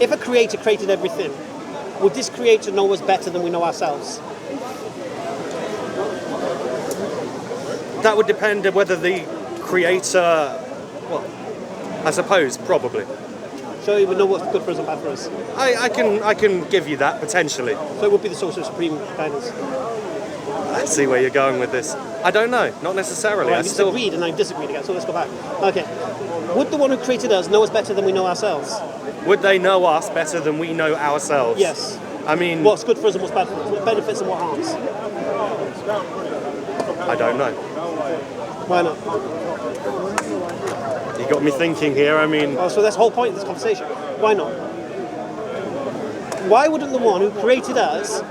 if a creator created everything, would this creator know us better than we know ourselves? That would depend on whether the creator, well, I suppose, probably. So he would know what's good for us and bad for us. I can give you that, potentially. So it would be the source of supreme guidance. I see where you're going with this. I don't know, not necessarily. Right, we just agreed and I disagreed again, so let's go back. Okay. Would the one who created us know us better than we know ourselves? Would they know us better than we know ourselves? Yes. I mean... What's good for us and what's bad for us? What benefits and what harms? I don't know. Why not? You got me thinking here, I mean... Oh, so that's the whole point of this conversation. Why not? Why wouldn't the one who created us,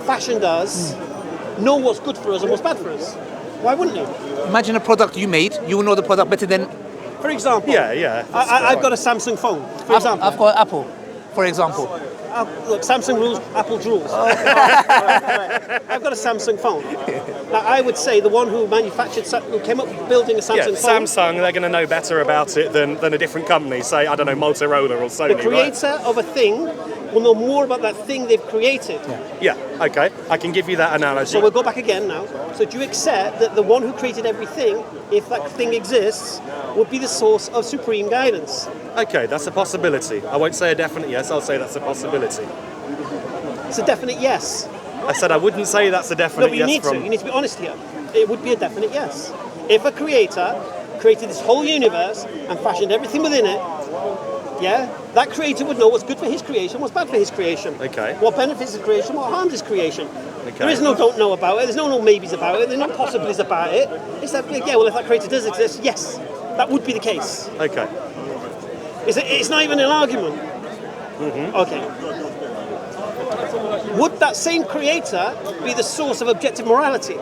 fashioned us, know what's good for us and what's bad for us? Why wouldn't you? Imagine a product you made, you will know the product better than... For example, Yeah. I've got a Samsung phone, for example. I've got Apple, for example. Look, Samsung rules, Apple drools. I've got a Samsung phone. Now, I would say the one who who came up with building a Samsung phone... Samsung, they're going to know better about it than a different company, say, I don't know, Motorola or Sony, The creator of a thing will know more about that thing they've created. Yeah, okay, I can give you that analogy. So we'll go back again now. So do you accept that the one who created everything, if that thing exists, would be the source of supreme guidance? Okay, that's a possibility. I won't say a definite yes, I'll say that's a possibility. It's a definite yes. I said I wouldn't say that's a definite No, but yes you need to be honest here. It would be a definite yes. If a creator created this whole universe and fashioned everything within it, yeah, that creator would know what's good for his creation, what's bad for his creation. Okay. What benefits his creation, what harms his creation. Okay. There is no don't know about it, there's no maybes about it, there's no possibilities about it. It's that, yeah, well, if that creator does exist, yes, that would be the case. Okay. It's not even an argument. Okay. Would that same creator be the source of objective morality?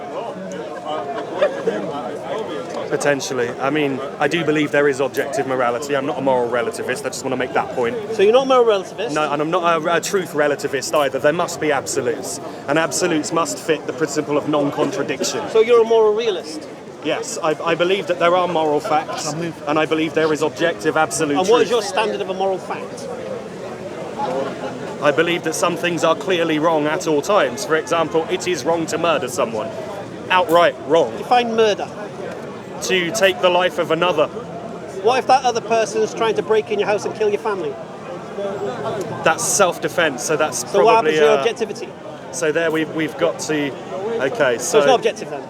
Potentially. I mean, I do believe there is objective morality. I'm not a moral relativist. I just want to make that point. So you're not a moral relativist? No, and I'm not a truth relativist either. There must be absolutes. And absolutes must fit the principle of non-contradiction. So you're a moral realist? Yes, I believe that there are moral facts, and I believe there is objective absolute And what is truth. your standard of a moral fact? I believe that some things are clearly wrong at all times. For example, it is wrong to murder someone. Outright wrong. Define murder. To take the life of another. What if that other person is trying to break in your house and kill your family? That's self-defense, so that's So what happens probably... to your objectivity? So there we've got to... Okay, So it's not objective then?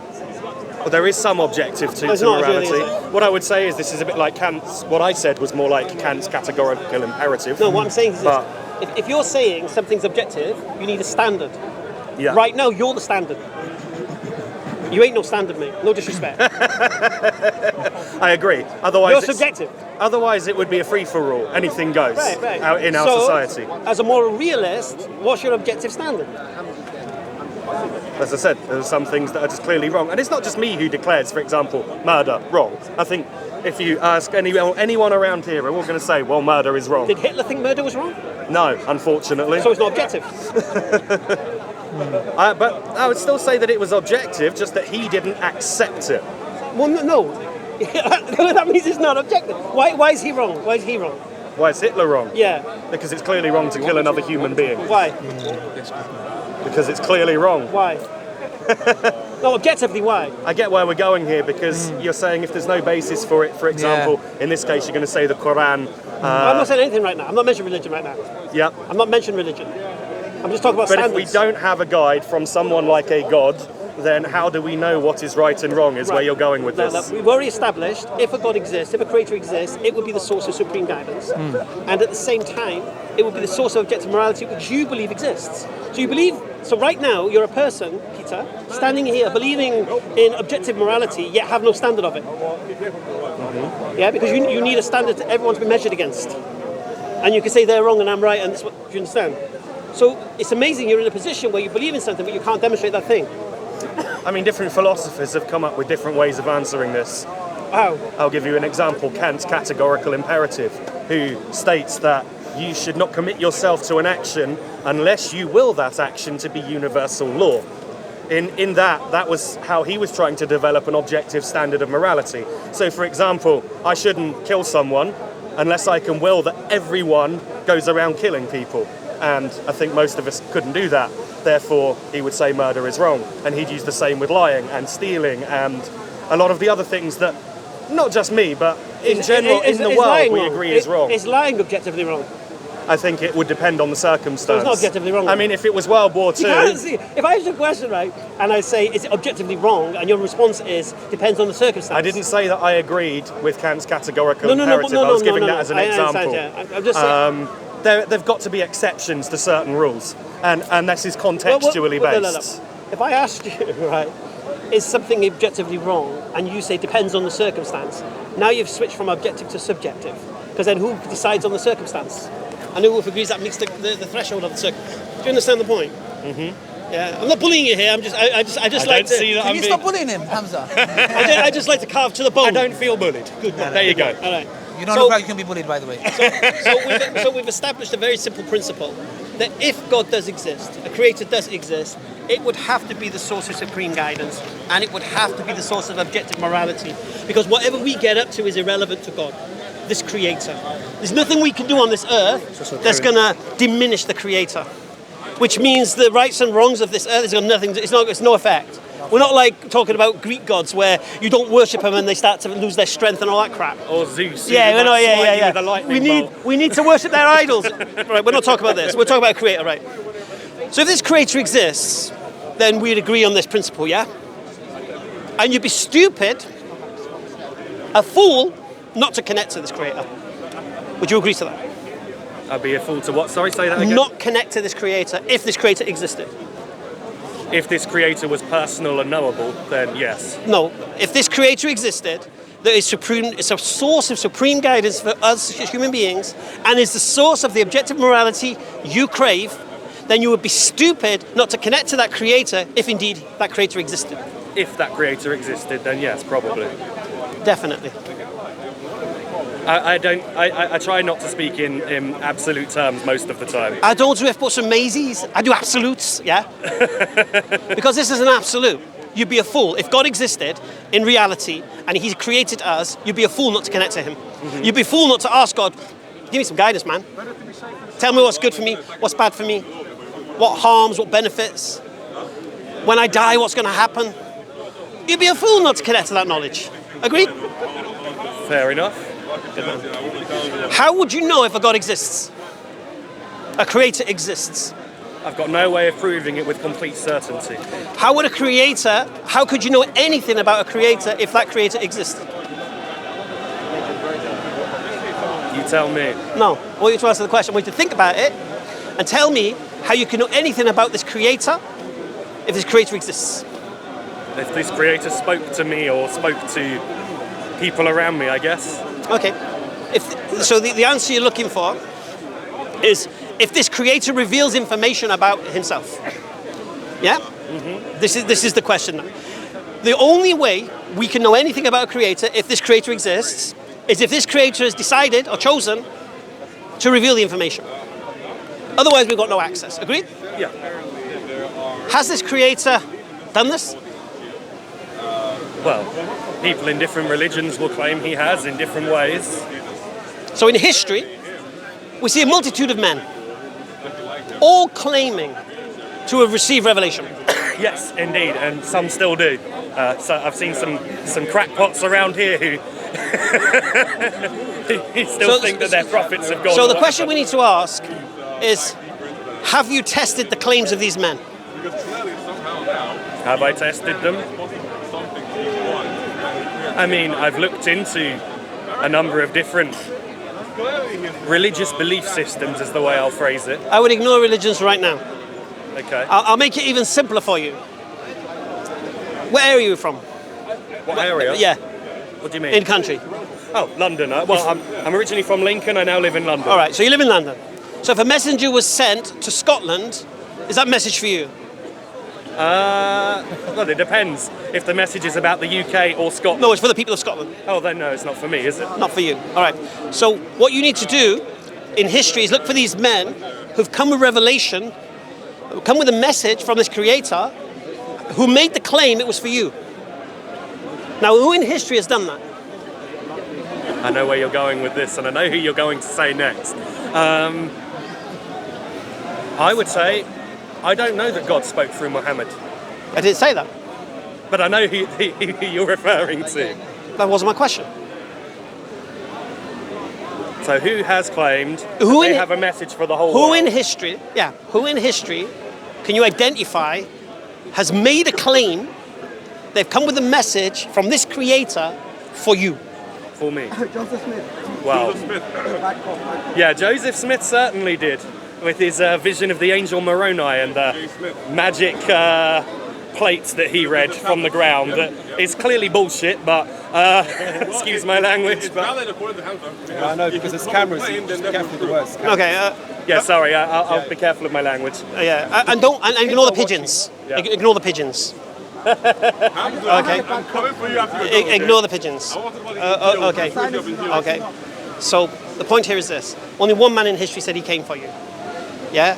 Well, there is some objective to morality. Really, is it? What I would say is this is a bit like Kant's... What I said was more like Kant's categorical imperative. No, what I'm saying is this. But, If you're saying something's objective, you need a standard. yeah. Right now, you're the standard. You ain't no standard, mate. No disrespect. I agree. Otherwise, You're subjective. Otherwise, it would be a free-for-all. Anything goes Right. out in our society. As a moral realist, what's your objective standard? As I said, there are some things that are just clearly wrong. And it's not just me who declares, for example, murder wrong. I think if you ask anyone around here, we're all going to say, well, murder is wrong. Did Hitler think murder was wrong? No, unfortunately. So it's not objective. But I would still say that it was objective, just that he didn't accept it. Well, no. That means it's not objective. Why is he wrong? Why is he wrong? Why is Hitler wrong? Yeah. Because it's clearly wrong to kill another human being. Why? Because it's clearly wrong. Why? No, objectively, why? I get where we're going here, because you're saying if there's no basis for it, for example, in this case you're going to say the Quran... I'm not saying anything right now. I'm not mentioning religion right now. Yep. I'm not mentioning religion. I'm just talking about But standards. if we don't have a guide from someone like a god, then how do we know what is right and wrong is where you're going with this. No, we've already established if a God exists, if a creator exists, it would be the source of supreme guidance. And at the same time, it would be the source of objective morality which you believe exists. So right now, you're a person, Peter, standing here believing in objective morality, yet have no standard of it. Yeah, because you need a standard for everyone to be measured against. And you can say they're wrong and I'm right, and that's what, do you understand? So it's amazing you're in a position where you believe in something, but you can't demonstrate that thing. I mean, different philosophers have come up with different ways of answering this. How? I'll give you an example, Kant's categorical imperative, who states that you should not commit yourself to an action unless you will that action to be universal law. In that was how he was trying to develop an objective standard of morality. So, for example, I shouldn't kill someone unless I can will that everyone goes around killing people. And I think most of us couldn't do that. Therefore, he would say murder is wrong. And he'd use the same with lying and stealing and a lot of the other things that, not just me, but in general in the world, we agree is wrong. Is lying objectively wrong? I think it would depend on the circumstance. So it's not objectively wrong. I mean, if it was World War II... If I ask you a question, right, and I say, is it objectively wrong, and your response is, depends on the circumstance. I didn't say that I agreed with Kant's categorical imperative. I was giving that as an example. I'm just saying... There've got to be exceptions to certain rules, and this is contextually based. If I asked you, right, is something objectively wrong, and you say depends on the circumstance, now you've switched from objective to subjective, because then who decides on the circumstance? And who agrees that meets the threshold of the circumstance? Do you understand the point? Mm-hmm. Yeah, I'm not bullying you here. I just like to. Can you stop bullying him, Hamza? I just like to carve to the bone. I don't feel bullied. Good. There you go. All right. You don't look like you can be bullied, by the way. So we've established a very simple principle that if God does exist, a creator does exist, it would have to be the source of supreme guidance, and it would have to be the source of objective morality, because whatever we get up to is irrelevant to God, this creator. There's nothing we can do on this earth that's going to diminish the creator, which means the rights and wrongs of this earth has got nothing. It's no effect. We're not like talking about Greek gods where you don't worship them and they start to lose their strength and all that crap. Or Zeus. We need to worship their idols. Right, we're not talking about this. We're talking about a creator, right? So if this creator exists, then we'd agree on this principle, yeah? And you'd be stupid, a fool, not to connect to this creator. Would you agree to that? I'd be a fool to what? Sorry, say that again. Not connect to this creator if this creator existed. If this creator was personal and knowable, then yes. No, if this creator existed, that is supreme, it's a source of supreme guidance for us as human beings, and is the source of the objective morality you crave, then you would be stupid not to connect to that creator if indeed that creator existed. If that creator existed, then yes, probably. Definitely. I try not to speak in absolute terms most of the time. I don't do ifs and maybes. I do absolutes, yeah? Because this is an absolute. You'd be a fool. If God existed in reality and he created us, you'd be a fool not to connect to him. Mm-hmm. You'd be a fool not to ask God, give me some guidance, man. Tell me what's good for me, what's bad for me, what harms, what benefits. When I die, what's going to happen? You'd be a fool not to connect to that knowledge. Agreed? Fair enough. How would you know if a God exists? A creator exists. I've got no way of proving it with complete certainty. How could you know anything about a creator if that creator existed? You tell me. No, I want you to answer the question. I want you to think about it and tell me how you can know anything about this creator if this creator exists. If this creator spoke to me or spoke to people around me, I guess. Okay. So the answer you're looking for is if this creator reveals information about himself. Yeah? Mm-hmm. This is the question. The only way we can know anything about a creator, if this creator exists, is if this creator has decided or chosen to reveal the information. Otherwise, we've got no access. Agreed? Yeah. Has this creator done this? Well, people in different religions will claim he has in different ways. So in history, we see a multitude of men, all claiming to have received revelation. Yes, indeed, and some still do. So I've seen some crackpots around here who still think that they're prophets of God. So the question we need to ask is, have you tested the claims of these men? Have I tested them? I mean, I've looked into a number of different religious belief systems, is the way I'll phrase it. I would ignore religions right now. Okay. I'll make it even simpler for you. Where area are you from? What area? Yeah. What do you mean? In country. Oh, London. Well, I'm originally from Lincoln. I now live in London. All right, so you live in London. So if a messenger was sent to Scotland, is that message for you? Well, it depends if the message is about the UK or Scotland. No, it's for the people of Scotland. Oh, then no, it's not for me, is it? Not for you. All right. So what you need to do in history is look for these men who've come with revelation, who come with a message from this creator, who made the claim it was for you. Now, who in history has done that? I know where you're going with this, and I know who you're going to say next. I would say, I don't know that God spoke through Muhammad, I didn't say that. but I know who you're referring to. That wasn't my question. So who has claimed Who they in- have a message for the whole Who world? in history, can you identify, has made a claim, they've come with a message from this creator for you? For me. Joseph Smith. Well, Back. yeah, Joseph Smith certainly did, with his vision of the angel Moroni and the magic plates that he read from the ground. That is clearly bullshit, but excuse my language. But I know, because it's cameras, you just be careful with the words. Okay, yeah, sorry, I'll be careful of my language. yeah, and ignore the pigeons. Yeah. Ignore the pigeons. Okay. I'm coming for you after you're done, Ignore the pigeons. Okay. Okay. So the point here is this: only one man in history said he came for you. Yeah.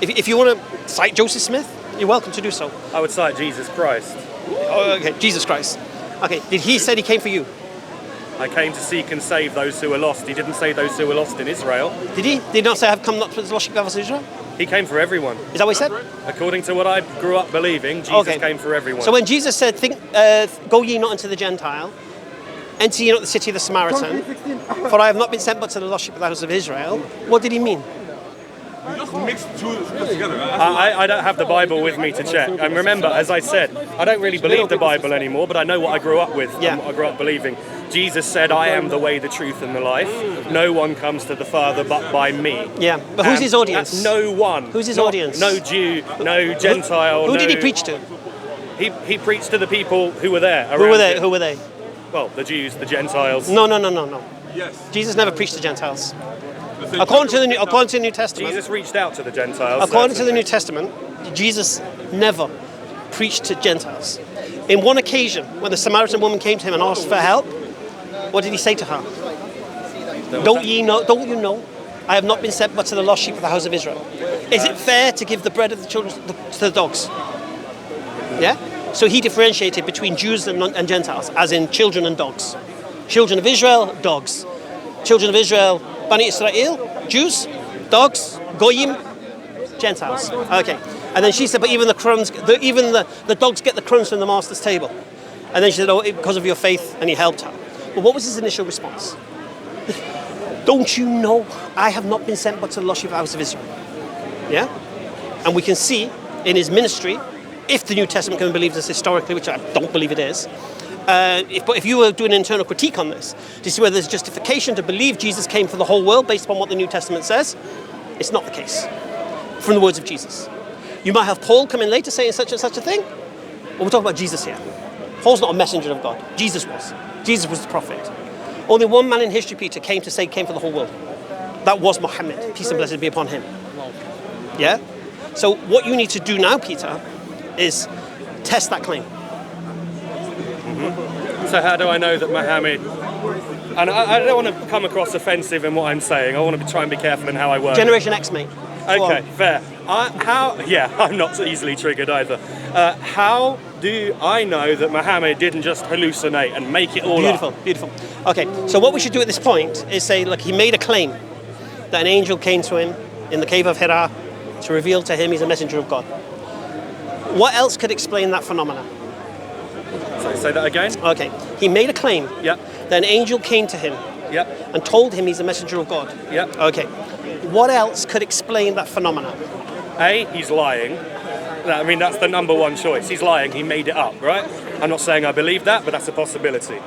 If you want to cite Joseph Smith, you're welcome to do so. I would cite Jesus Christ. Oh, okay, Jesus Christ. Okay. Did he say he came for you? I came to seek and save those who were lost. He didn't say those who were lost in Israel. Did he? Did he not say I've come not to the lost sheep of Israel? He came for everyone. Is that what he said? According to what I grew up believing, Jesus came for everyone. So when Jesus said, "Go ye not into the Gentile, enter ye not the city of the Samaritan, for I have not been sent but to the lost sheep of the house of Israel," what did he mean? You just mix two together. I don't have the Bible with me to check. And remember, as I said, I don't really believe the Bible anymore, but I know what I grew up with Yeah. and what I grew up believing. Jesus said, I am the way, the truth, and the life. No one comes to the Father but by me. Yeah, but who's his audience? That's no one. Who's his Not- audience? No Jew, no Gentile. Who did he no- preach to? He preached to the people who were there. Who were around they? him. Who were they? Well, the Jews, the Gentiles. No. Yes. Jesus never preached to Gentiles. According to the New Testament, Jesus reached out to the Gentiles. according to the certainly. New Testament, Jesus never preached to Gentiles. In one occasion, when the Samaritan woman came to him and asked for help, what did he say to her? Don't you know, I have not been sent but to the lost sheep of the house of Israel. Is it fair to give the bread of the children to the dogs? Yeah? So he differentiated between Jews and Gentiles, as in children and dogs. Children of Israel, dogs. Children of Israel, Bani Israel, Jews, dogs, Goyim, Gentiles. Okay. And then she said, but even the crumbs, even the dogs get the crumbs from the master's table. And then she said, oh, because of your faith, and he helped her. Well, what was his initial response? Don't you know I have not been sent but to the lost sheep of the house of Israel? Yeah? And we can see in his ministry, if the New Testament can be believed as historically, which I don't believe it is, but if you were doing an internal critique on this, to see whether there's justification to believe Jesus came for the whole world based upon what the New Testament says, it's not the case. From the words of Jesus. You might have Paul come in later saying such and such a thing, but we're talking about Jesus here. Paul's not a messenger of God. Jesus was. Jesus was the prophet. Only one man in history, Peter, came for the whole world. That was Muhammad. Peace and blessings be upon him. Yeah? So what you need to do now, Peter, is test that claim. So how do I know that Muhammad... And I don't want to come across offensive in what I'm saying. I want to try and be careful in how I word it. Generation X, mate. Go Okay, on. fair. I'm not so easily triggered either. How do I know that Muhammad didn't just hallucinate and make it all Beautiful, up? beautiful. Okay, so what we should do at this point is say, look, he made a claim that an angel came to him in the cave of Hira to reveal to him he's a messenger of God. What else could explain that phenomenon? So say that again? Okay, he made a claim Yep, that an angel came to him yep, and told him he's a messenger of God. yep. Okay, what else could explain that phenomenon? A, he's lying. I mean, that's the number one choice. He's lying, he made it up, right? I'm not saying I believe that, but that's a possibility.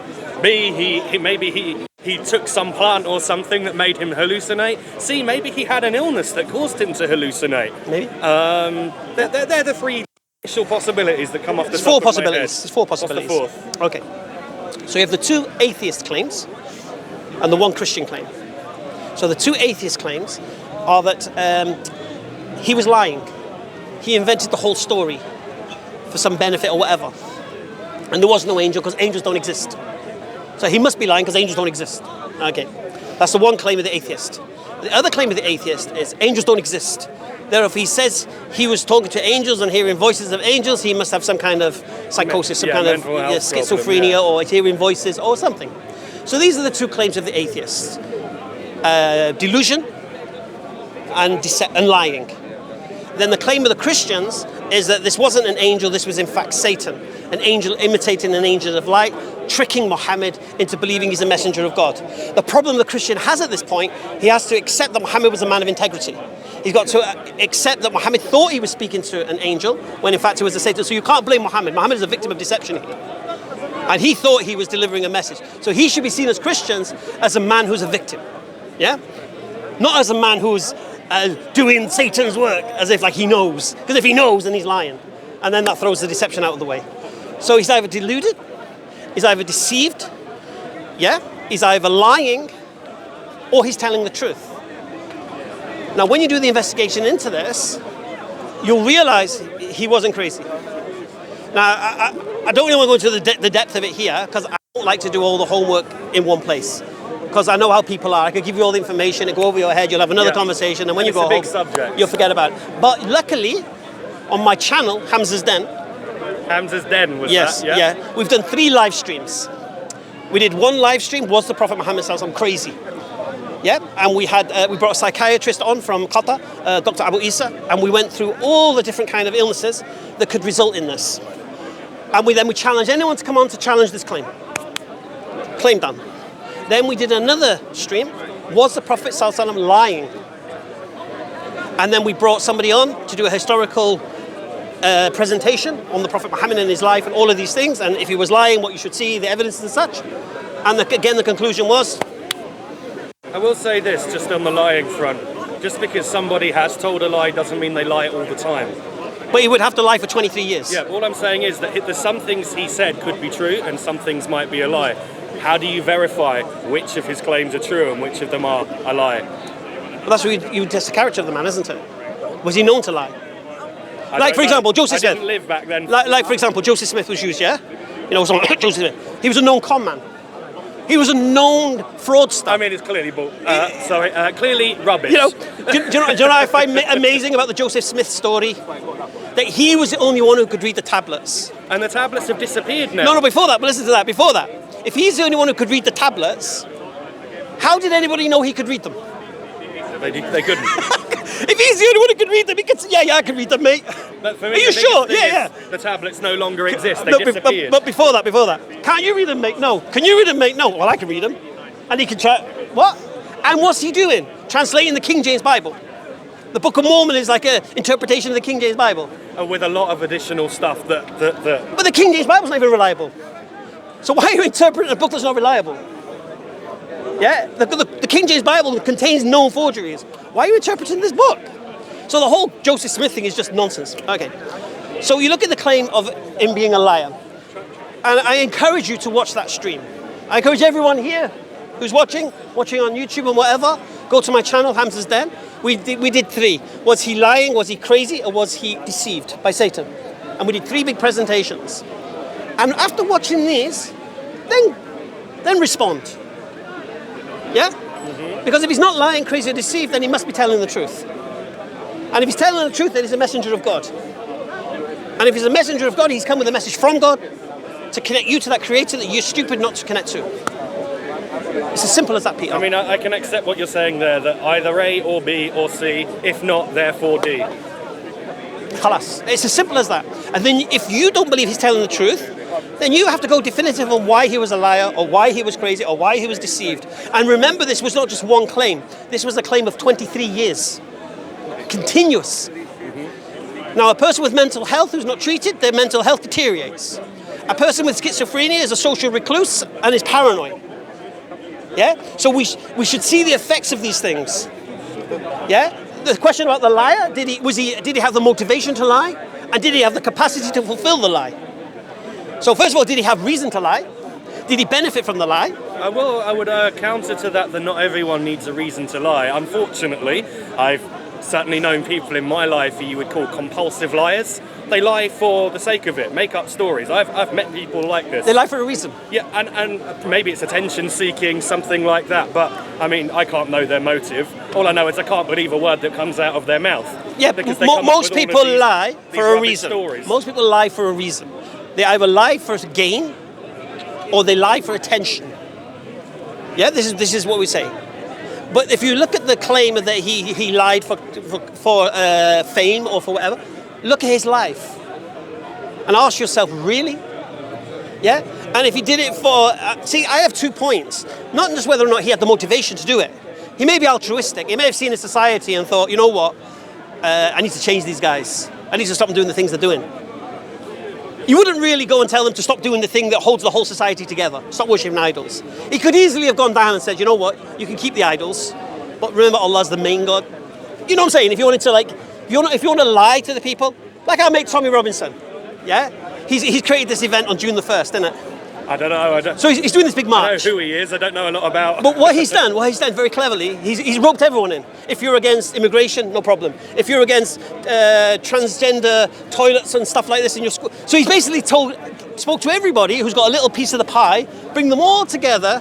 B, he took some plant or something that made him hallucinate. C, maybe he had an illness that caused him to hallucinate. Maybe? They're the three initial possibilities that come off the There's top four of my possibilities. head. There's four possibilities. What's the fourth? Okay. So you have the two atheist claims and the one Christian claim. So the two atheist claims are that he was lying. He invented the whole story for some benefit or whatever. And there was no angel because angels don't exist. So he must be lying because angels don't exist. Okay. That's the one claim of the atheist. The other claim of the atheist is angels don't exist. Therefore, if he says he was talking to angels and hearing voices of angels, he must have some kind of psychosis, some kind of mental health schizophrenia problem, yeah. or hearing voices or something. So these are the two claims of the atheists. Delusion and lying. Then the claim of the Christians is that this wasn't an angel, this was in fact Satan, an angel imitating an angel of light, tricking Muhammad into believing he's a messenger of God. The problem the Christian has at this point, he has to accept that Muhammad was a man of integrity. He's got to accept that Muhammad thought he was speaking to an angel, when in fact it was a Satan. So you can't blame Muhammad. Muhammad is a victim of deception here. And he thought he was delivering a message. So he should be seen as Christians as a man who's a victim. Yeah? Not as a man who's doing Satan's work, as if like he knows. Because if he knows, then he's lying. And then that throws the deception out of the way. So he's either deluded, he's either deceived, yeah? He's either lying, or he's telling the truth. Now, when you do the investigation into this, you'll realize he wasn't crazy. Now, I don't really want to go into the depth of it here, because I don't like to do all the homework in one place. Because I know how people are. I could give you all the information, it'll go over your head, you'll have another conversation, and when you go home, you'll forget about it. But luckily, on my channel, Hamza's Den. Hamza's Den was yes, that? Yeah. We've done 3 live streams. We did 1 live stream, was the Prophet Muhammad sallallahu alaihi wasallam crazy? Yeah, and we brought a psychiatrist on from Qatar, Dr. Abu Isa, and we went through all the different kind of illnesses that could result in this. And we challenged anyone to come on to challenge this claim. Claim done. Then we did another stream, was the Prophet sallallahu alaihi wasallam lying? And then we brought somebody on to do a historical presentation on the Prophet Muhammad and his life and all of these things, and if he was lying, what you should see, the evidence and such. And again, the conclusion was... I will say this, just on the lying front. Just because somebody has told a lie doesn't mean they lie all the time. But he would have to lie for 23 years. Yeah, all I'm saying is that there's some things he said could be true and some things might be a lie. How do you verify which of his claims are true and which of them are a lie? Well, that's what you test the character of the man, isn't it? Was he known to lie? Like, for example, Joseph Smith. I didn't live back then. Like, for example, Joseph Smith was used, yeah? You know, someone like Joseph Smith. He was a known con man. He was a known fraudster. I mean, it's clearly clearly rubbish. You know, do you know what I find amazing about the Joseph Smith story? That he was the only one who could read the tablets. And the tablets have disappeared now. No, before that, but listen to that, before that. If he's the only one who could read the tablets, how did anybody know he could read them? They couldn't. If he's the only one who could read them, he could say, yeah, I can read them, mate. But for me, Are you sure? Yeah. The tablets no longer exist. They disappeared. But before that. Can't you read them, mate? No. Can you read them, mate? No. Well, I can read them. And he can try... What? And what's he doing? Translating the King James Bible. The Book of Mormon is like an interpretation of the King James Bible. With a lot of additional stuff that... But the King James Bible's not even reliable. So why are you interpreting a book that's not reliable? Yeah? The King James Bible contains known forgeries. Why are you interpreting this book? So the whole Joseph Smith thing is just nonsense. Okay. So you look at the claim of him being a liar. And I encourage you to watch that stream. I encourage everyone here who's watching on YouTube and whatever, go to my channel, Hamza's Den. We did 3. Was he lying, was he crazy, or was he deceived by Satan? And we did 3 big presentations. And after watching these, then respond. Yeah? Mm-hmm. Because if he's not lying, crazy, or deceived, then he must be telling the truth. And if he's telling the truth, then he's a messenger of God. And if he's a messenger of God, he's come with a message from God to connect you to that creator that you're stupid not to connect to. It's as simple as that, Peter. I mean, I can accept what you're saying there, that either A or B or C, if not, therefore D. Khalas. It's as simple as that. And then if you don't believe he's telling the truth, then you have to go definitive on why he was a liar, or why he was crazy, or why he was deceived. And remember, this was not just one claim. This was a claim of 23 years. Continuous. Mm-hmm. Now, a person with mental health who's not treated, their mental health deteriorates. A person with schizophrenia is a social recluse and is paranoid. Yeah? So we should see the effects of these things. Yeah? The question about the liar, did he have the motivation to lie? And did he have the capacity to fulfill the lie? So first of all, did he have reason to lie? Did he benefit from the lie? Well, I would counter to that not everyone needs a reason to lie. Unfortunately, I've certainly known people in my life who you would call compulsive liars. They lie for the sake of it, make up stories. I've met people like this. They lie for a reason. Yeah, and maybe it's attention seeking, something like that. But I mean, I can't know their motive. All I know is I can't believe a word that comes out of their mouth. Yeah, most people lie for a reason. Most people lie for a reason. They either lie for gain or they lie for attention. Yeah, this is what we say. But if you look at the claim that he lied for fame or for whatever, look at his life and ask yourself, really? Yeah? And if he did it for... see, I have 2 points. Not just whether or not he had the motivation to do it. He may be altruistic. He may have seen a society and thought, you know what? I need to change these guys. I need to stop them doing the things they're doing. You wouldn't really go and tell them to stop doing the thing that holds the whole society together. Stop worshipping idols. He could easily have gone down and said, you know what? You can keep the idols, but remember Allah's the main God. You know what I'm saying? If you wanted to, like, if you want to lie to the people, like our mate Tommy Robinson, yeah? He's created this event on June the 1st, isn't it? I don't know. So he's doing this big march. I don't know who he is. I don't know a lot about. But what he's done very cleverly, he's roped everyone in. If you're against immigration, no problem. If you're against transgender toilets and stuff like this in your school, so he's basically spoke to everybody who's got a little piece of the pie, bring them all together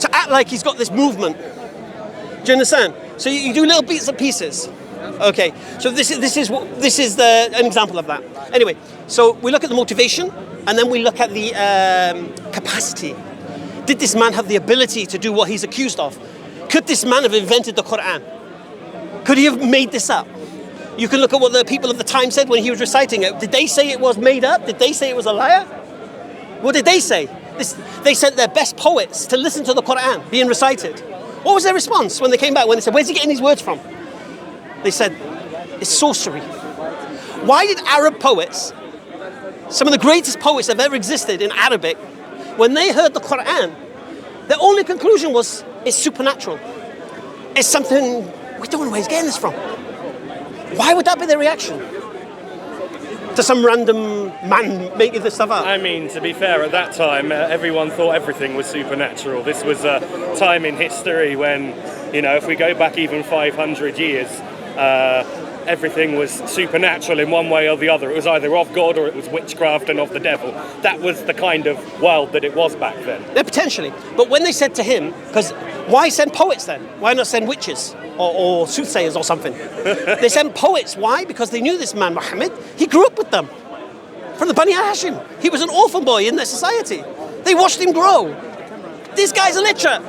to act like he's got this movement. Do you understand? So you do little bits and pieces. Okay. So this is an example of that. Anyway, so we look at the motivation. And then we look at the capacity. Did this man have the ability to do what he's accused of? Could this man have invented the Quran? Could he have made this up? You can look at what the people of the time said when he was reciting it. Did they say it was made up? Did they say it was a liar? What did they say? They sent their best poets to listen to the Quran being recited. What was their response when they came back? When they said, where's he getting these words from? They said, it's sorcery. Why did Arab poets, some of the greatest poets that have ever existed in Arabic, when they heard the Quran, their only conclusion was, it's supernatural. It's something, we don't know where he's getting this from. Why would that be their reaction? To some random man making this stuff up? I mean, to be fair, at that time, everyone thought everything was supernatural. This was a time in history when, if we go back even 500 years, everything was supernatural in one way or the other. It was either of God or it was witchcraft and of the devil. That was the kind of world that it was back then. Yeah, potentially. But when they said to him, because why send poets then? Why not send witches or soothsayers or something? They sent poets. Why? Because they knew this man, Muhammad. He grew up with them. From the Bani Hashim. He was an orphan boy in their society. They watched him grow. This guy's illiterate.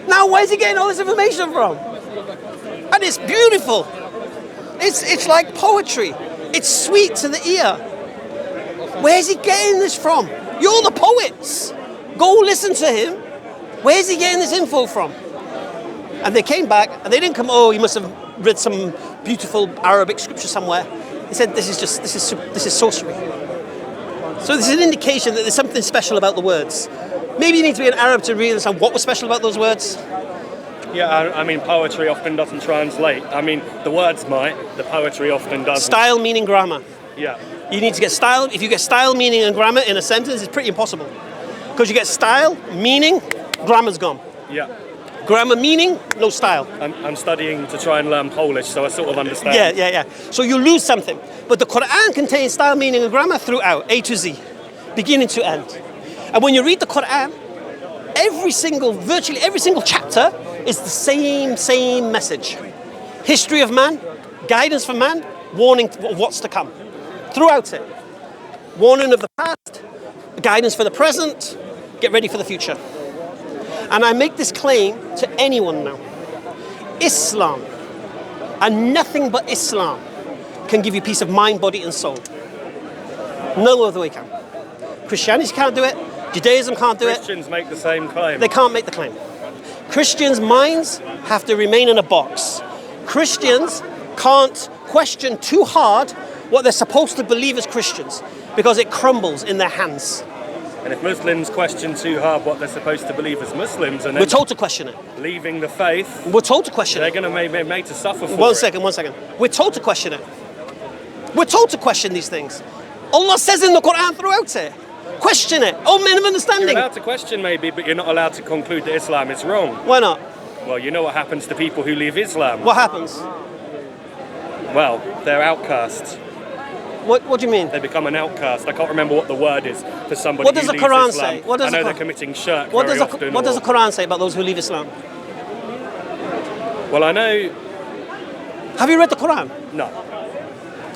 Now where's he getting all this information from? And it's beautiful. It's like poetry. It's sweet to the ear. Where's he getting this from? You're the poets. Go listen to him. Where's he getting this info from? And they came back and they didn't come, he must have read some beautiful Arabic scripture somewhere. They said, this is sorcery. So this is an indication that there's something special about the words. Maybe you need to be an Arab to really understand what was special about those words. Yeah, I mean, poetry often doesn't translate. I mean, the words might, the poetry often doesn't. Style, meaning, grammar. Yeah. You need to get style. If you get style, meaning, and grammar in a sentence, it's pretty impossible. Because you get style, meaning, grammar's gone. Yeah. Grammar, meaning, no style. I'm studying to try and learn Polish, so I sort of understand. Yeah. So you lose something. But the Quran contains style, meaning, and grammar throughout, A to Z, beginning to end. And when you read the Quran, virtually every single chapter is the same message. History of man, guidance for man, warning of what's to come. Throughout it. Warning of the past, guidance for the present, get ready for the future. And I make this claim to anyone now. Islam, and nothing but Islam, can give you peace of mind, body and soul. No other way can. Christianity can't do it. Judaism can't do it. Christians make the same claim. They can't make the claim. Christians' minds have to remain in a box. Christians can't question too hard what they're supposed to believe as Christians because it crumbles in their hands. And if Muslims question too hard what they're supposed to believe as Muslims, and then we're told to question it. Leaving the faith, we're told to question they're it. They're going to be made to suffer for it. One second. We're told to question it. We're told to question these things. Allah says in the Quran throughout it. Question it. Oh, men of understanding. You're allowed to question maybe, but you're not allowed to conclude that Islam is wrong. Why not? Well, you know what happens to people who leave Islam. What happens? Well, they're outcasts. What do you mean? They become an outcast. I can't remember what the word is for somebody who leaves Islam. What does the Quran say? I know they're committing shirk What very often. What does the Quran say about those who leave Islam? Well, I know... Have you read the Quran? No.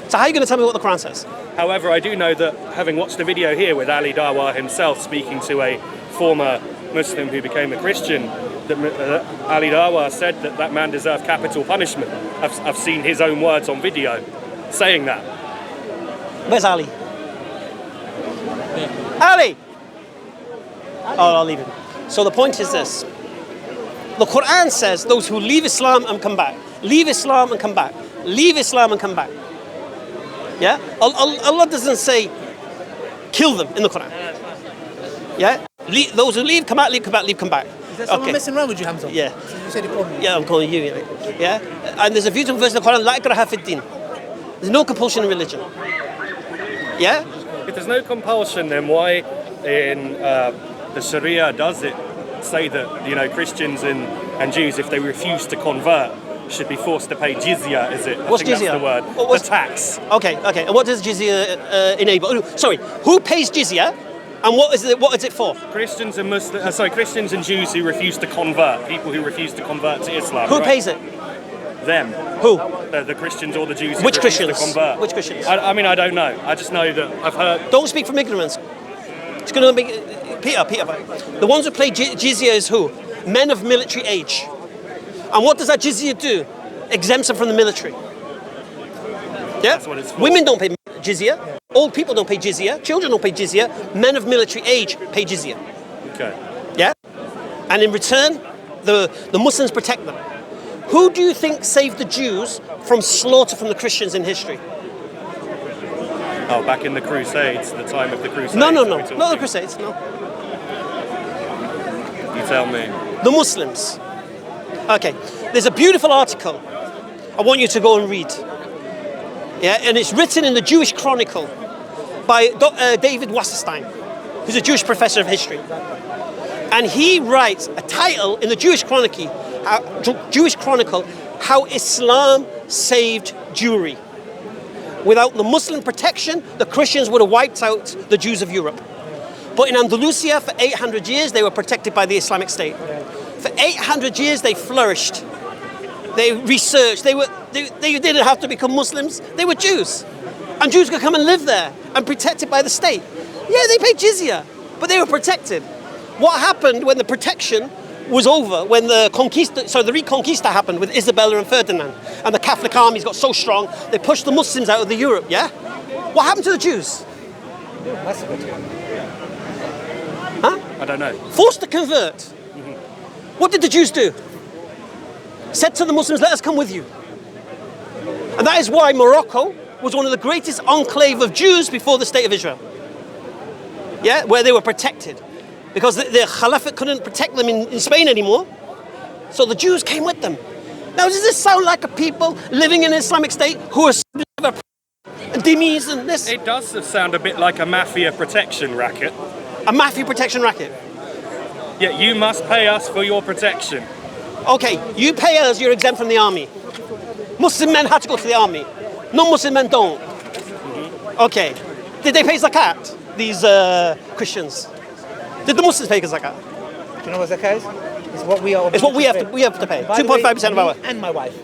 So how are you going to tell me what the Quran says? However, I do know that having watched the video here with Ali Dawah himself speaking to a former Muslim who became a Christian, that Ali Dawah said that man deserved capital punishment. I've seen his own words on video saying that. Where's Ali? Ali! Oh, I'll leave him. So the point is this. The Quran says those who leave Islam and come back, leave Islam and come back, leave Islam and come back. Yeah? Allah doesn't say kill them in the Quran. Yeah? Those who leave, come back, leave, come back, leave, come back. Is there someone messing around with you, Hamza? Yeah. You said you called me. Yeah, I'm calling you. Yeah? And there's a beautiful verse in the Quran, La ikraha fid din. There's no compulsion in religion. Yeah? If there's no compulsion, then why in the Sharia does it say that, you know, Christians and Jews, if they refuse to convert, should be forced to pay jizya, is it? What's I think jizya? That's the word. What's the tax. Okay. And what does jizya enable? Sorry, who pays jizya and what is it for? Christians and Christians and Jews who refuse to convert, people who refuse to convert to Islam. Who right? pays it? Them. Who? The Christians or the Jews who Which refuse Christians? to convert. Which Christians? I mean, I don't know. I just know that I've heard... Don't speak from ignorance. It's going to be... Peter. The ones who pay jizya is who? Men of military age. And what does that jizya do? Exempts them from the military. Yeah? That's what it's for. Women don't pay jizya. Old people don't pay jizya. Children don't pay jizya. Men of military age pay jizya. Okay. Yeah? And in return, the Muslims protect them. Who do you think saved the Jews from slaughter from the Christians in history? Oh, back in the Crusades, the time of the Crusades. No. Not the Crusades, no. You tell me. The Muslims. Okay. There's a beautiful article I want you to go and read. Yeah, and it's written in the Jewish Chronicle by David Wasserstein, who's a Jewish professor of history. And he writes a title in the Jewish Chronicle, How Islam Saved Jewry. Without the Muslim protection, the Christians would have wiped out the Jews of Europe. But in Andalusia, for 800 years, they were protected by the Islamic State. For 800 years, they flourished. They researched. They didn't have to become Muslims. They were Jews. And Jews could come and live there and protected by the state. Yeah, they paid jizya, but they were protected. What happened when the protection was over, when the Reconquista happened with Isabella and Ferdinand, and the Catholic armies got so strong, they pushed the Muslims out of the Europe, yeah? What happened to the Jews? Huh? I don't know. Forced to convert. What did the Jews do? Said to the Muslims, let us come with you. And that is why Morocco was one of the greatest enclave of Jews before the state of Israel. Yeah, where they were protected. Because the Caliphate couldn't protect them in Spain anymore. So the Jews came with them. Now, does this sound like a people living in an Islamic state who are dhimmis and this? It does sound a bit like a mafia protection racket. A mafia protection racket? Yeah, you must pay us for your protection. Okay, you pay us, you're exempt from the army. Muslim men had to go to the army. Non-Muslim men don't. Okay. Did they pay zakat, these Christians? Did the Muslims pay zakat? Do you know what zakat is? It's what we are. It's what we have to pay. 2.5% of our wealth. And my wife.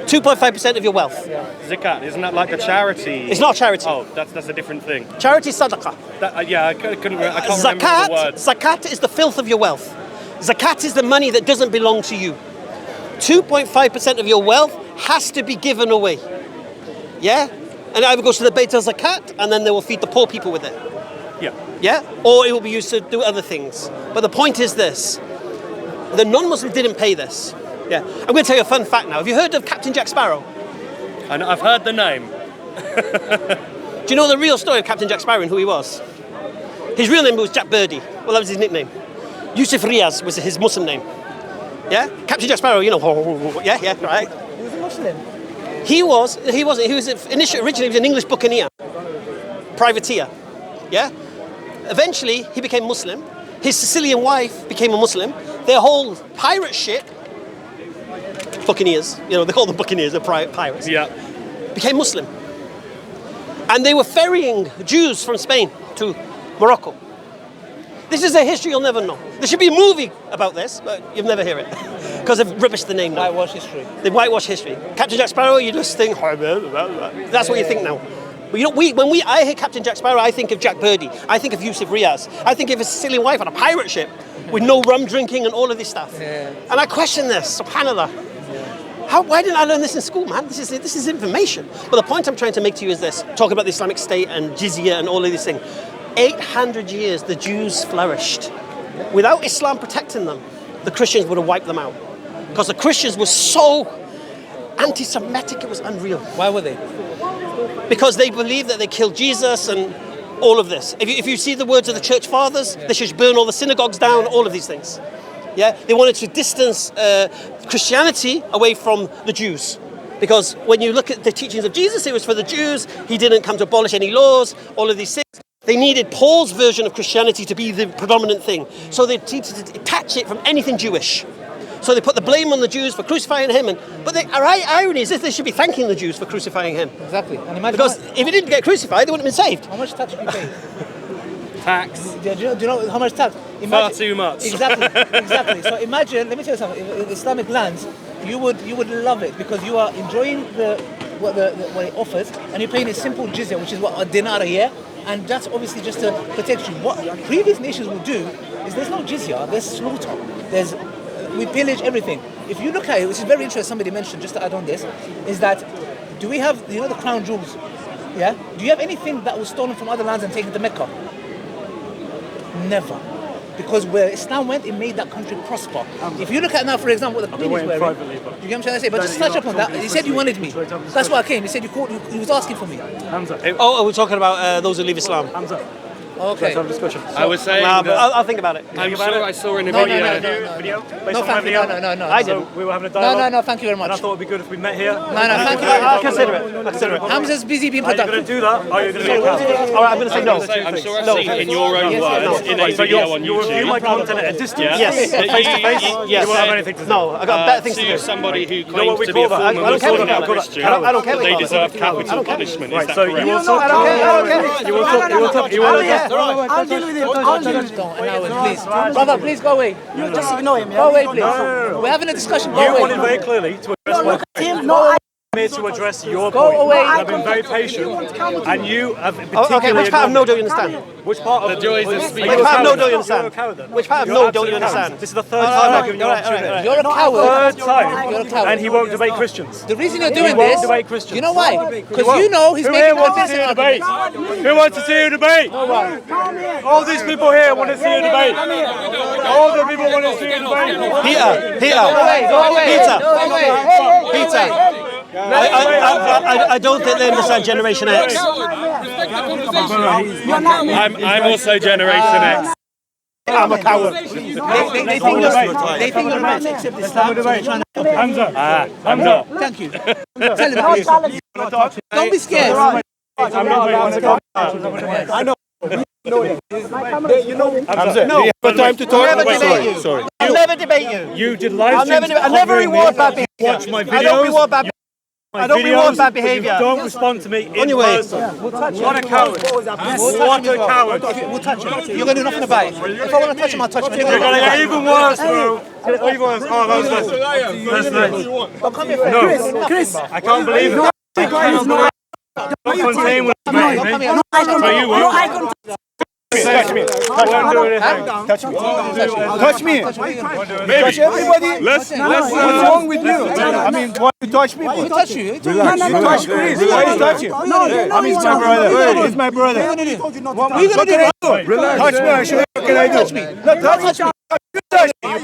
2.5% of your wealth. Yeah. Zakat, isn't that like a charity? It's not a charity. Oh, that's a different thing. Charity is sadaqah. Yeah, I can't remember the word. Zakat is the filth of your wealth. Zakat is the money that doesn't belong to you. 2.5% of your wealth has to be given away. Yeah? And it either goes to the Beit al-Zakat, and then they will feed the poor people with it. Yeah. Yeah? Or it will be used to do other things. But the point is this. The non-Muslims didn't pay this. Yeah. I'm going to tell you a fun fact now. Have you heard of Captain Jack Sparrow? I've heard the name. Do you know the real story of Captain Jack Sparrow and who he was? His real name was Jack Birdie. Well, that was his nickname. Yusuf Riaz was his Muslim name. Yeah? Captain Jack Sparrow, you know. Yeah, right. He was a Muslim. He wasn't. He was originally an English buccaneer. Privateer. Yeah? Eventually, he became Muslim. His Sicilian wife became a Muslim. Their whole pirate ship, buccaneers, they call them buccaneers, they're pirates, Yeah. became Muslim. And they were ferrying Jews from Spain to Morocco. This is a history you'll never know. There should be a movie about this, but you'll never hear it. Because they've rubbished the name now. Whitewash history. They whitewash history. Captain Jack Sparrow, you just think, that's what you think now. You know, I hear Captain Jack Sparrow, I think of Jack Birdie. I think of Yusuf Riaz. I think of his Sicilian wife on a pirate ship with no rum drinking and all of this stuff. Yeah. And I question this, subhanAllah. Why didn't I learn this in school, man? This is information. But the point I'm trying to make to you is this, talking about the Islamic State and jizya and all of these things. 800 years the Jews flourished. Without Islam protecting them, the Christians would have wiped them out. Because the Christians were so anti-Semitic, it was unreal. Why were they? Because they believed that they killed Jesus and all of this. If you see the words of the church fathers, they should burn all the synagogues down, all of these things. Yeah, they wanted to distance Christianity away from the Jews. Because when you look at the teachings of Jesus, it was for the Jews. He didn't come to abolish any laws, all of these things. They needed Paul's version of Christianity to be the predominant thing. So they needed to detach it from anything Jewish. So they put the blame on the Jews for crucifying him. But the irony is they should be thanking the Jews for crucifying him. Exactly. And imagine because if he didn't get crucified, they wouldn't have been saved. How much tax did you pay? Tax. Do you know how much tax? Far too much. Exactly. So imagine, let me tell you something. In Islamic lands, you would love it because you are enjoying what it offers, and you're paying a simple jizya, which is what, a dinar a year, and that's obviously just to protect you. What previous nations will do is there's no jizya, there's slaughter, we pillage everything. If you look at it, which is very interesting, somebody mentioned, just to add on this, is that do we have, the crown jewels? Yeah? Do you have anything that was stolen from other lands and taken to Mecca? Never. Because where Islam went, it made that country prosper. If you look at now, for example, what the Queen is wearing, you get what I'm trying to say? But just touch up on that. He said you wanted me. That's why I came. He said he was asking for me. Hamza. Oh, we're talking about those who leave Islam. Hamza. Okay. Let's have a discussion. I was saying but I'll think about it. I'm sure I saw in a No, video. No, thank you. No. I didn't. We were having a dialogue. No, thank you very And I much. thought it'd be good if we met here. No, thank you. I'll consider it. Hamza's busy being Are you going to productive. do that? Or are you going to be accountable? All right, I'm going to say no. I'm sure I've seen in your own words in a video on You review YouTube. my content at a distance. Yes. that Face to face. Yes. You won't have anything to say. No, I've got better things to To do. somebody who know what claims we to be a call that? former I don't care Muslim what and we call that. Christian, I don't care what we they call it. deserve capital punishment. Is that So correct? you will talk. I'll deal with it. Don't allow him, please. Brother, please go away. You just ignore him, yeah? Go away, please. We're having a discussion. Go You away. wanted very clearly to address my Him, no, I I'm here to address your Go point. away. I've been very patient, and you have particularly. Okay, which part of no don't you understand? Which part of The joys of Which speaking. part of no don't you You're a understand? coward then. Which part of You're no don't you absolute coward. understand? This is the third time I've given you an opportunity. You're a coward. Third time, You're a coward. and he won't debate Christians. The reason you're He doing won't this, debate Christians. you know why? Because you know he's Who making here wants to see convincing a debate? arguments. Who wants to see a debate? All these people here want to see a debate. All the people want to see a debate. Peter. Go away. Peter. Go away. Peter. I don't think they understand Generation X. I'm also Generation X. I'm a coward. They think you're about to accept Islam, so they're trying to... Hamza. Hamza. Thank you. Tell him, please. Don't be scared. I know. Hamza, No. do you have time to talk? I'll never debate you. Sorry. I'll never debate you. You did live I'll never streams I never covering reward me. bad behavior. Watch my I don't videos. reward bad I don't reward bad behavior. Don't respond to me in Anyway. person. What a coward. What a coward. We'll touch him. You're going to do nothing about it. If I want to touch him, I'll touch him. You're going to get even worse, bro. Even worse. Oh, that's nice. But come here, No. Chris, I can't believe it. I cannot contain with me. So you won't. Touch me. Touch me. Touch me. Touch everybody. Let's What's wrong with you? I mean, why you touch people? Who touch you? Touch Chris. Why you touch him? I mean, it's my brother. It's my brother. What are you going to do? Relax. Touch me. I show you what can I do. Touch me. No,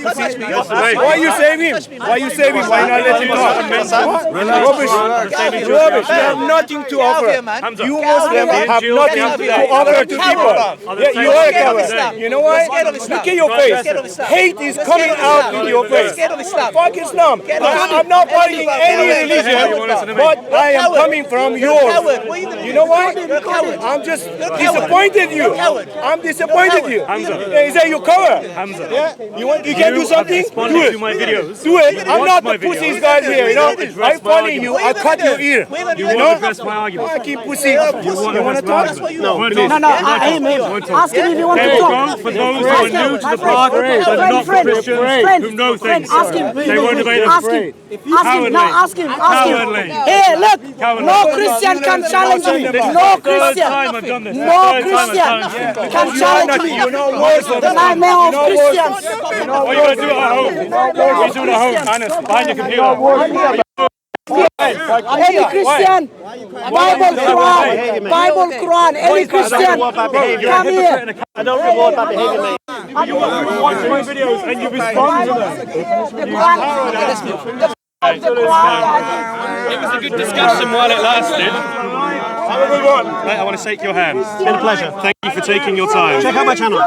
touch me. Why you save him? Why you save him? Why not let him talk? Rubbish. Rubbish. You have nothing to offer. You Muslims have nothing to offer to people. Yeah, you are a coward. You know why? Look at your face. Hate is coming out in your face. Fuck Islam. I'm not fighting any religion, but I am coming from yours. You know why? I'm just disappointed you. I'm disappointed you. Is that your coward? Hamza. Yeah? You can do something? Responded Do it. to my videos. Do it. I'm Watch not my the pussy videos. guy here, you know? Address I'm my funny you. I cut your ear. You You want to know? address my argument? I keep pussy. You want to talk? No. Ask him if you want to There you talk. go. For those who are new to the path, but not Christians who know things. Ask him. They won't obey them. Ask him. Ask him. Cowardly. Hey, look. No Christian can challenge me. No Christian. Time I've done this. No Christian can challenge me. You know words of The nightmare of Christians. What are you going to do at home? What are you doing at home? Hannes, behind your computer. Any Christian, Bible, Quran, any Christian, come here. I don't reward bad behavior, mate. You watch my videos and you respond to them. It was a good discussion while it lasted. Have a good one. Mate, I want to shake your hand. It's been a pleasure. Thank you for taking your time. Check out my channel.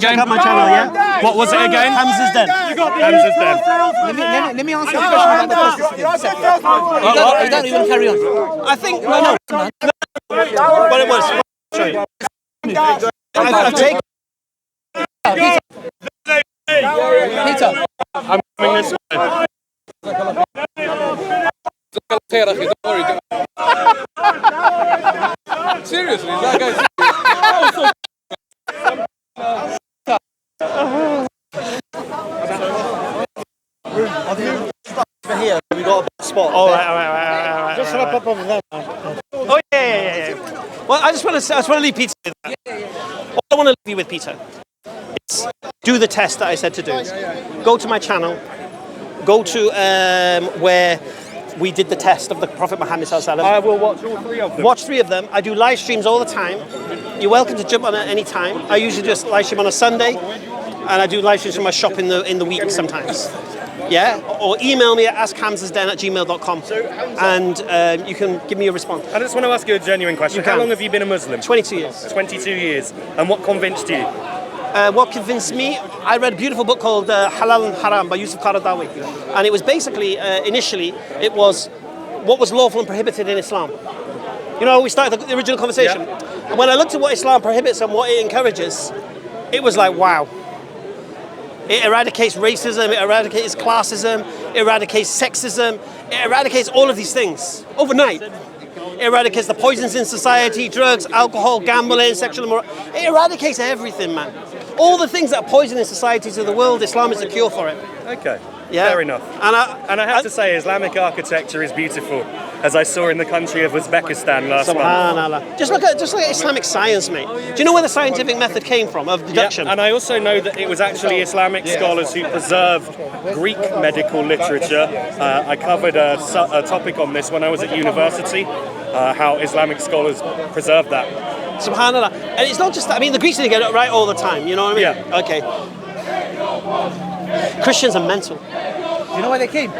Check out my channel, yeah? What was it again? Hamza's dead. Hamza's dead. Let me answer the question about the first. You don't even carry on. I think, no. But it was. Sorry. I've taken. Peter. I'm coming this way. Seriously, that guy's. Here, we got a spot. All right. Just wrap up over that. Oh yeah. Well, I just want to leave Peter with that. All I want to leave you with, Peter, is do the test that I said to do. Go to my channel. Go to where we did the test of the Prophet Muhammad sallallahu alaihi wasallam. I will watch all 3 of them. Watch 3 of them. I do live streams all the time. You're welcome to jump on at any time. I usually just live stream on a Sunday, and I do live streams from my shop in the week sometimes. Yeah, or email me at askhamzasden@gmail.com, and you can give me a response. I just want to ask you a genuine question. How long have you been a Muslim? 22 years. 22 years. And what convinced you? What convinced me? I read a beautiful book called Halal and Haram by Yusuf Qaradawi, and it was basically initially it was what was lawful and prohibited in Islam. You know, we started the original conversation, and when I looked at what Islam prohibits and what it encourages, it was like, wow. It eradicates racism, it eradicates classism, it eradicates sexism, it eradicates all of these things overnight. It eradicates the poisons in society, drugs, alcohol, gambling, sexual immorality. It eradicates everything, man. All the things that are poisoning societies of the world, Islam is a cure for it. Okay, Yeah. fair enough. And I have to say, Islamic architecture is beautiful, as I saw in the country of Uzbekistan last month. Subhanallah. Just look at Islamic science, mate. Do you know where the scientific method came from of deduction? Yeah, and I also know that it was actually Islamic scholars who preserved Greek medical literature. I covered a topic on this when I was at university, how Islamic scholars preserved that. Subhanallah. And it's not just that. I mean, the Greeks didn't get it right all the time. You know what I mean? Yeah. Okay. Christians are mental. Do you know where they came?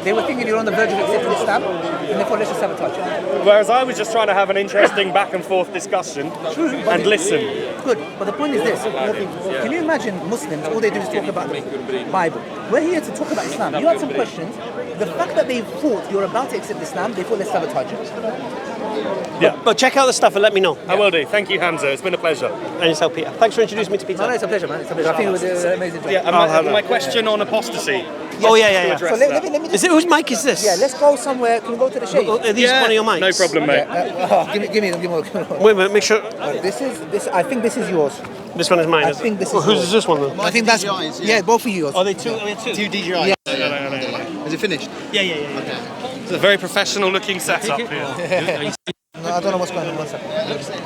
They were thinking you're on the verge of accepting Islam, and they thought, let's just sabotage it. Whereas I was just trying to have an interesting back and forth discussion and listen. Good, but the point is this. Can you imagine Muslims, all they do is talk about the Bible. We're here to talk about Islam. You had some questions. The fact that they thought you're about to accept Islam, they thought, let's sabotage it. Yeah. But check out the stuff and let me know. I will do. Thank you, Hamza. It's been a pleasure. And yourself, Peter. Thanks for introducing me to Peter. No, it's a pleasure, man. It's a pleasure. I think it was an amazing job. Yeah, and my question on apostasy. Oh, yeah. So let me Is it, whose mic is this? Yeah, let's go somewhere. Can we go to the shade? Are these one of your mics? No problem, mate. Give me one. Wait a minute, make sure. This. I think this is yours. This one is mine. I think this is Well, whose yours. is this one then? I think that's both of yours. Are they two? Are they two? Two DJI. Is it finished? Yeah. It's a very professional looking setup here. No, I don't know what's going on. 1 second.